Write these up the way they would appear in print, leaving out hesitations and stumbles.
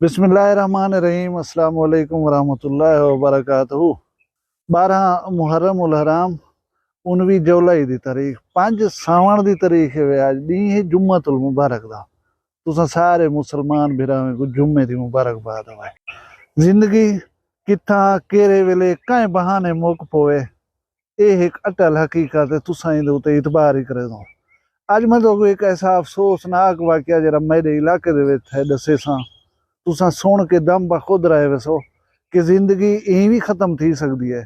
बिस्मिल्लाहिर्रहमानिर्रहीम अस्सलाम वालेकुम वरहमतुल्लाहि वबरकातुहू। 12 मुहर्रम उल हराम 19 जुलाई की तारीख 5 सावण की तारीख है। अज डी है जुम्मतुल मुबारक दा। तुसां सारे मुसलमान भरावां को जुम्मे की मुबारकबाद होवे। जिंदगी कित्था केरे वेले काए बहाने मुक पोवे ये एक अटल हकीकत है। तुसां इहदे उत्ते इतबार ही करे दो। अज मैं तो एक ऐसा अफसोसनाक वाकया जरा मेरे इलाके दे विच है दसे सां तुसां सुन के दम बखुद रहे वसो कि जिंदगी इवें खत्म थी सकती है।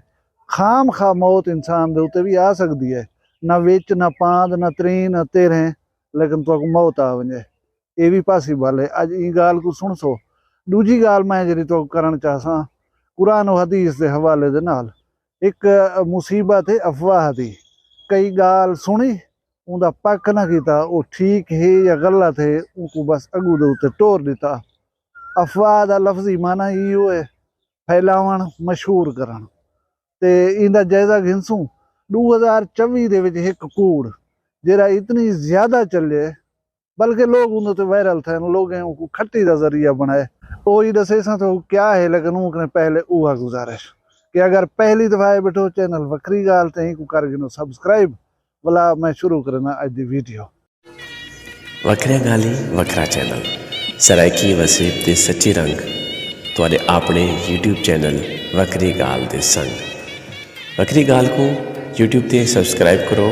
खाम खा मौत इंसान दे उत्ते भी आ सकती है, ना विच ना पांद ना त्री ना तेरह, लेकिन तो मौत आ वजे ये भी पॉसिबल है। अज ई गाल को सुन सो। दूजी गाल मैं जी तो करना चाहसा कुरान और हदीस के हवाले दे नाल। एक मुसीबत है अफवाह दी। कई गाल सुनी उनका पक्क ना किया वो ठीक है या गलत है, उनको बस अगू दे उत्ते टोर दिता। अफवाह का लफ्जी माना इो है फैलावन मशहूर करन। ते इनका जायजा घिनसूं 2024 दे विच एक कूड़ जरा इतनी ज्यादा चले बल्कि लोग उन्हें वायरल थे, लोगों को खट्टी का जरिया बनाए। वो ही दसे सा तो क्या है, लेकिन उनके पहले उहा गुजारिश कि अगर पहली दफा बैठो चैनल वक्री गाल ते को कर गिनो सब्सक्राइब भला। मैं शुरू करना अज दी वीडियो। वखरिया गाली वखरा चैनल सरायकी वसीब दे सच्ची रंग तुहाडे अपने यूट्यूब चैनल वक्री गाल दे संग। वक्री गाल को यूट्यूब ते सब्सक्राइब करो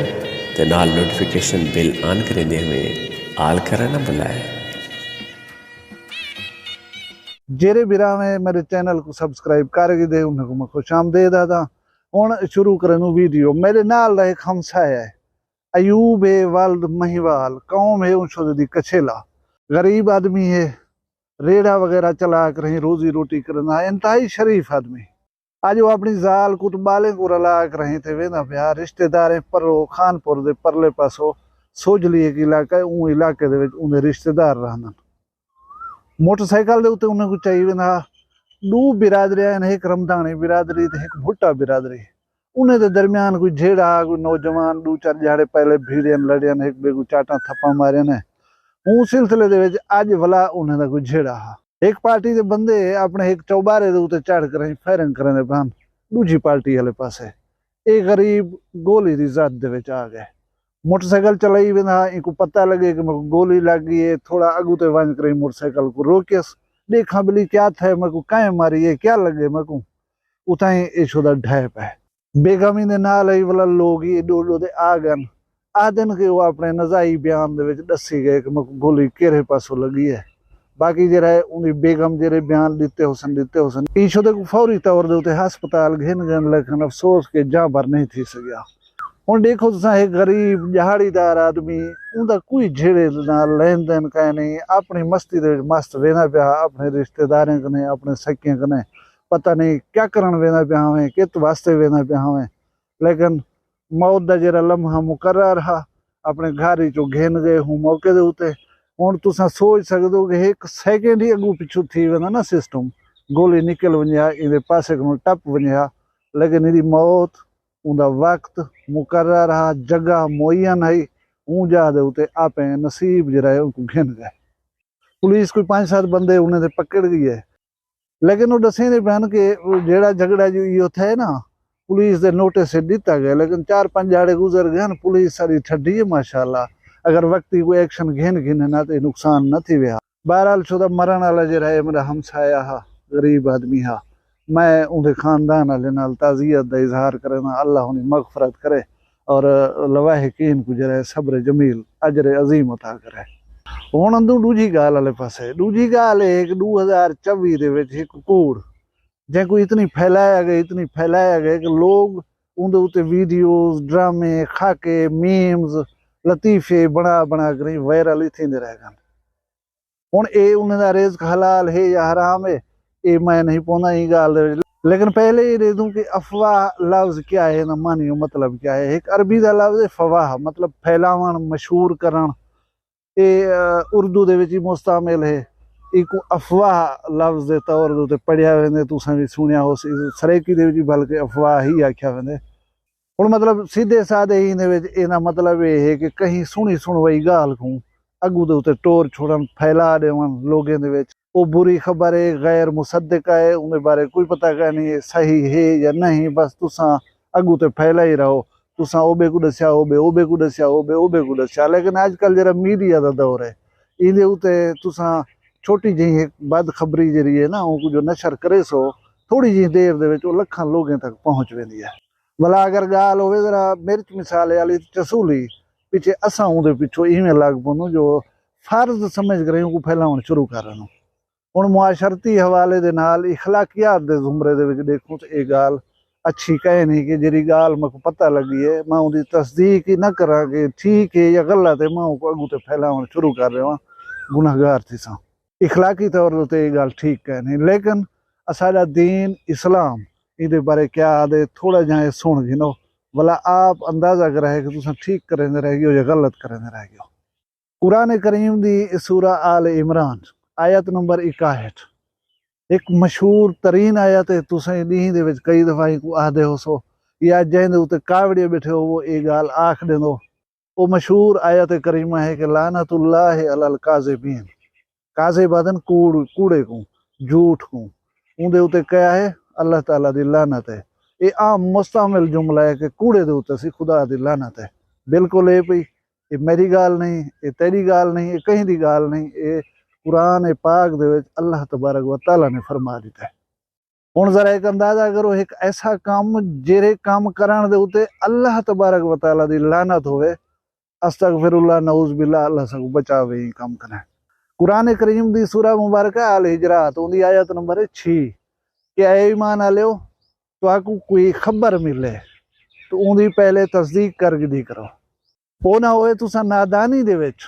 ते नाल नोटिफिकेशन बिल ऑन करेंदे हुए आल करा ना बुलाए। जेरे बिरावे मेरे चैनल को सब्सक्राइब कर दे उन्हें मैं खुश आमदेद आदा। हुण शुरू करनू वीडियो। मेरे नाल दा एक हमसाया है अयूब है वल्द महिवाल, कौम है उनशोद दी कछेला। गरीब आदमी है, रेड़ा वगैरह चला कर रहे, रोजी रोटी करना है, इंतहाई शरीफ आदमी। आज वो अपनी जाल कुतबाले को रला कर रहे थे वे ना प्यार रिश्तेदार परो खानपुर दे परले पासो सोजली एक इलाका है। उन इलाके दे विच उन्हें रिश्तेदार रहना। मोटरसाइकिल दे उत्ते उन्हें को चाहिए ना दो बिरादरियां ने, एक रमदानी बिरादरी ते एक भुट्टा बिरादरी। उन्हें दे दरमियान कोई झेड़ा कोई नौजवान दो चार झाड़े पहले भीड़ियन लड़ियन एक बेगू चाटा थप्पा मारे ने। उस सिलसिले दे विच अज भला उन्हें दा कोई झेड़ा हा। एक पार्टी दे बंदे अपने एक चौबारे दे उत्ते चढ़ कर फायरिंग करने बहन दूजी पार्टी वाले पासे। एक गरीब गोली दी जद दे विच आ गए। मोटरसाइकिल चलाई वेंदा इनको पता लगे कि मैं गोली लग गई है। थोड़ा अगू ते वंज कर मोटरसाइकिल को रोकियस देखा बिली क्या थे मैं को काए मारी है क्या लगे मैं को उताई इशोदा ढह पे बेगमी दे नाल ही वाला लोग ही डोडो दे आ गन आदन के वो अपने नजाई बयान दे विच दसी गए कि मैं गोली केरे पासों लगी है। बाकी जरा उनकी बेगम जरे बयान दिते हुसन इशोदे को फौरी तौर दे उत्ते हस्पताल घिन गन, लेकिन अफसोस के जहां भर नहीं थी सकिया। हुण देखो तुसां एक गरीब दिहाड़ीदार आदमी उनका कोई झेड़े नाल लेन देन कह नहीं, अपनी मस्ती दे मस्त वेंदा पिया अपने रिश्तेदारें कने अपने सकियां कने पता नहीं क्या करन वेंदा पिया होवे कित वास्ते वेंदा पिया होवे। लेकिन मौत दा जरा लम्हा मुकर्रर रहा अपने घर चो घेन गए हूँ मौके दे उत्ते। हुण तुसां सोच सकदे हो कि एक सेकंड ही अगू पिछू थी वेंदा ना सिस्टम, गोली निकल वञा इहदे पासे को टप वञा, लेकिन इहदी मौत उनका वक्त मुकर्रर रहा, जगह मुअय्यन है। ऊं जा दे उत्ते आपे नसीब जरा है उनको घिन गए। पुलिस कोई 5-7 बंदे उन्हें पकड़ गई है, लेकिन वो दसेंदे बहन के जेड़ा झगड़ा जो यो थे ना पुलिस दे नोटिस से दिता गया, लेकिन 4-5 झाड़े गुजर गए ना पुलिस सारी ठड्डी है माशाल्लाह। अगर वक्ती कोई एक्शन घिन ना तो नुकसान न थी वे। बहरहाल शुदा मरण वाला जरा है मेरा हमसाया हा, गरीब आदमी हा। मैं उनके खानदान वाले नाल ताज़ियत का इजहार करे ना अल्लाह उन्हें मगफरत करे और लवाहिकीन को जरा सब्र जमील अजर अजीम अता करे। हुण अंदू दूजी गाल वाले पासे। दूजी गाल है कि 2024 दे विच एक कूड़ जे कोई इतनी फैलाया गया कि लोग उनके उत्ते वीडियोस ड्रामे खाके मीम्स लतीफे बना कर वायरल ही थींदे रह गए। हुण ये उन्हें दा रिज़्क हलाल है या हराम है ये मैं नहीं पौना ही गाल दे। लेकिन पहले ये दे दूं कि अफवाह लफ्ज क्या है ना मानियो मतलब क्या है। एक अरबी का लफ्ज है फवाह, मतलब फैलावन मशहूर करन। ये उर्दू दे विच मुस्तामिल है। एक अफवाह लफ्ज के तौर उत्ते पढ़िया वेंदे, तुसां भी सुनिया हो सरेकी दे विच बल्कि अफवाह ही आख्या वेंदे। हुण मतलब सीधे साधे ही इहदे विच इहदा मतलब ये है कि कहीं सुनी सुनवाई गाल को अगू दे उत्ते टोर छोड़न फैला देवन लोगों दे विच वो बुरी खबर है, गैर मुसद्दिक है, उनके बारे कोई पता का नहीं है सही है या नहीं, बस तुसा अगू ते फैला ही रहो। तुसा ओबे को दस्या ओबे को दस्या ओबे को दस्या। लेकिन आजकल जरा मीडिया का दौर है, इहदे उत्ते तुसा छोटी जी एक बद खबरी जी है ना उनको जो नशर करे सो थोड़ी जी देर दे विच लखां लोगों तक पहुंच वेंदी है। भला अगर गाल होवे जरा मिर्च मिसाले वाली चसूली पिछे असां उहदे पिछो इवें लग पवूं जो फर्ज समझ कर उनको फैलाउण शुरू करन। हुण मुआशरती हवाले दे नाल इखलाकियात दे जुमरे दे विच देखूं तो ये गाल अच्छी कहे नहीं कि जी गाल मैं पता लगी है मैं उनकी तस्दीक ही न करा कि ठीक है या गलत है, मैं उनको अगू ते फैलाउण शुरू कर रहा गुनाहगार थी सा। इखलाकी तौर पर ये गाल ठीक कहे नहीं, लेकिन असाडा दीन इस्लाम इहदे बारे क्या आदे थोड़ा जहा सुन गिनो, भला आप अंदाजा कराए कि तुम ठीक करेंदे रह गए या गलत करेंदे रह गए। कुरान करीम दी सूरा आल इमरान आयत नंबर 61 एक मशहूर तरीन आयत है। तुसें ॾींहं दे विच कई दफ़ा को आखदे हो सो या जैंदे उत्ते कावड़िए बैठे हो वो ये गाल आख देंदो। वो मशहूर आयत करीमा है कि लानतुल्लाहि अलल काज़िबीन, काज़िबन कूड़े को झूठ को उनदे उत्ते क्या है अल्लाह ताला दी लानत है। ये आम मुस्तमिल जुमला है कि कूड़े दे उत्ते सी खुदा दी लानत है। बिल्कुल ये पई ये मेरी गाल नहीं, ये तेरी गाल नहीं, ये कहीं दी गाल नहीं, ये कुरान पाक दे विच अल्लाह तबारक व तआला ने फरमा दिता है। हुण जरा एक अंदाजा करो एक ऐसा काम जेरे काम करन दे उत्ते अल्लाह तबारक व तआला दी लानत होवे, अस्तगफिरुल्लाह नऊज़ बिल्लाह, अल्लाह से बचावे ही काम करे। कुरान करीम दी सूरा मुबारक अल हिजरात उनकी आयत नंबर 6 कि ऐ ईमान आलियो तो आपको कोई खबर मिले तो उनकी पहले तस्दीक कर दी करो। वो ना होए तुसा नादानी दे विच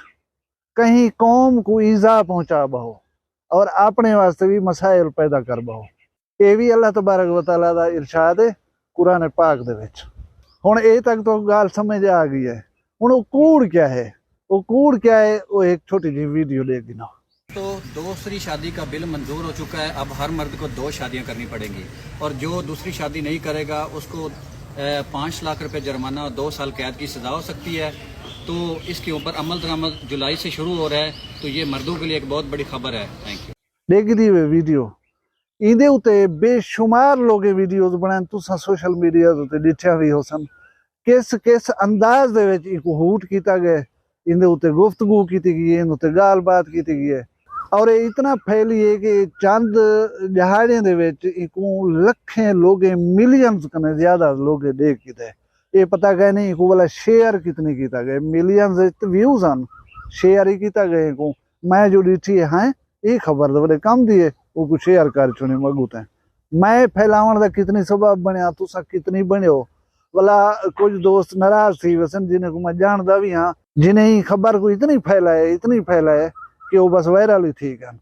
कहीं कौम को ईजा पहुंचा बहो और अपने वास्ते भी मसाइल पैदा कर बहो। ये भी अल्लाह तबारक व तआला दा इरशाद है कुरान पाक दे विच। हुण ए तक तो गाल समझ आ गई है। हुण वो कूड़ क्या है, वो कूड़ क्या है, वो एक छोटी जी वीडियो देख गिनो। तो दूसरी शादी का बिल मंजूर हो चुका है। अब हर मर्द को 2 शादियां करनी पड़ेंगी और जो दूसरी शादी नहीं करेगा उसको 5 लाख रुपए जुर्माना और 2 साल कैद की सजा हो सकती है। तो इसके ऊपर अमल दरामद जुलाई से शुरू हो रहा है, तो ये मर्दों के लिए एक बहुत बड़ी खबर है। Thank you. देख दी वे वीडियो इहदे उत्ते बेशुमार लोग वीडियोज बनाए, तुसां सोशल मीडिया उत्ते दिखिया भी हो सन किस किस अंदाज दे विच इनको हूट किया गया, इहदे उत्ते गुफ्तगू की गई है, इहदे उत्ते गाल बात की गई है और ये इतना फैली है कि चंद दिहाड़ियों दे विच इनको लखें लोग मिलियंस कने ज्यादा लोग देख किते। ये पता गए नहीं को वाला शेयर कितने किया गए, मिलियंस व्यूज आन शेयर ही किया गए को। मैं जो डिठी है ये खबर तो बड़े कम दिए वो कुछ शेयर कर चुने मगूत है। मैं फैलावन का कितनी सबब बनया तुसा कितनी बनो वाला। कुछ दोस्त नाराज थी वसन जिन्हें को मैं जानता भी हाँ, जिन्हें खबर को इतनी फैलाए कि वो बस वायरल ही थी गन।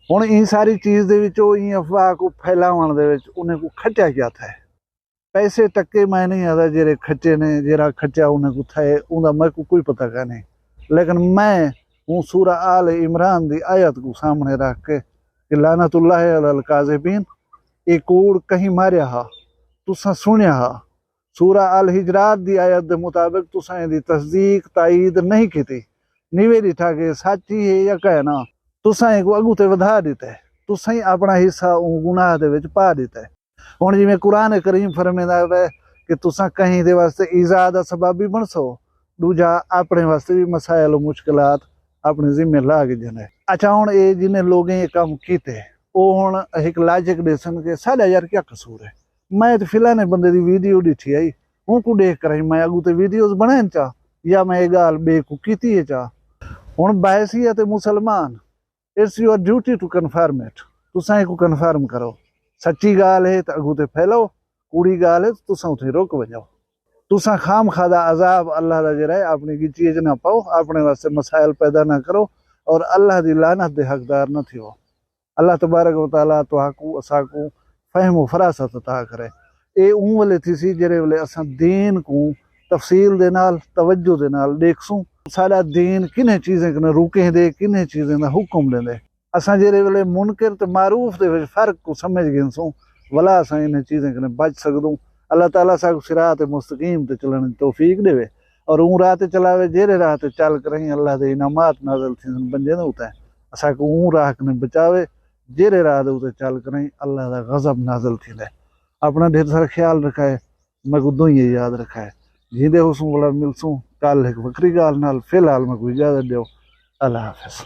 हुण ई सारी चीज़ दे विचों ई अफवाह को फैलावन दे विच उन्हें को खटिया क्या था पैसे टक्के मैं नहीं आता जेरे खच्चे ने जेरा खच्चा उन्हें को थे उनका मैं को कोई पता का नहीं। लेकिन मैं हूँ सूरा आल इमरान दी आयत को सामने रख के कि लानतुल्लाहि अलल काज़िबीन ये कूड़ कहीं मारिया हा तुसा सुनिया हा। सूरा अल हिजरात दी आयत दे मुताबिक तुसा इहदी तस्दीक ताईद नहीं की नीवे डिठा के सच्ची है या कहना तुसा को अगू ते वधा दिता है, तुसा ही अपना हिस्सा गुनाह दे विच पा दिता है। हुण जिवें कुरान करीम फरमांदा है कि तुसा कहीं दे वास्ते ईज़ा दा सबब भी बन सो, दूजा अपने वास्ते भी मसाइल मुश्किलात अपने जिम्मे ला के जने। अच्छा हुण ये जिन्हें लोगें ये काम कीते वो हुण एक लॉजिक देसन के साडा यार क्या कसूर है। मैं तो फिलहाल बंदे दी वीडियो डिठी आई उनको देख कर मैं अगू ते वीडियोज बनाए चा या मैं ये गाल बेकू कीती है चा। हुण बायसियत मुसलमान it's your duty to confirm it, तुसा को कन्फर्म करो। सच्ची गाल है तो अगू ते फैलाओ, कूड़ी गाल है तो तुसा उथे रोक वजाओ। तुसा खाम खादा अजाब अल्लाह दा जरा अपनी की चीज ना पाओ, अपने वास्ते मसाइल पैदा ना करो और अल्लाह दी लानत दे हकदार न थियो। अल्लाह तबारक व तआला तुहाकू असाकू फहम फरासत अता करे। ये उन वेले थी सी जेरे वेले असां दीन को तफसील दे नाल तवज्जो दे नाल देखसूं साडा दीन किन्हे चीज़ें कने रुके दे किन्हे चीज़ें दा हुक्म देंदे। असां जेरे वेले मुनकर ते मारूफ दे विच फर्क को समझ गिनसूं वला असां इन चीज़ें कने बच सकदूं। अल्लाह ताला साकू सिरात मुस्तकीम ते चलण दी तौफीक देवे और ऊं राह ते चलावे जेरे राह ते चल कर अल्लाह दे इनामात नाज़िल थियन बंदे दे उते असाकू ऊं राह कने बचावे जेरे राह दे उते चल करें अल्लाह दा गजब नाज़िल थींदा है। अपना ढेर सारा ख्याल रखा है, मैं गुदों ही याद रखा है। जींदे हुसूं वाला मिलसूं कल एक वक्री गाल नाल। फिलहाल मैं कोई इजाजत दियो, अल्लाह हाफिज़।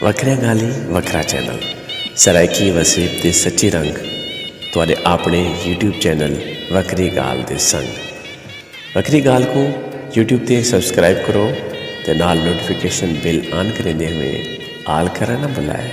वखरिया गाली वखरा चैनल सरायकी वसीब ते सच्चे रंग तुहाडे अपने YouTube चैनल वखरी गाल दे संग। वखरी गाल को YouTube ते सब्सक्राइब करो ते नाल नोटिफिकेशन बिल ऑन करेंदे हुए आल करा ना बुलाए।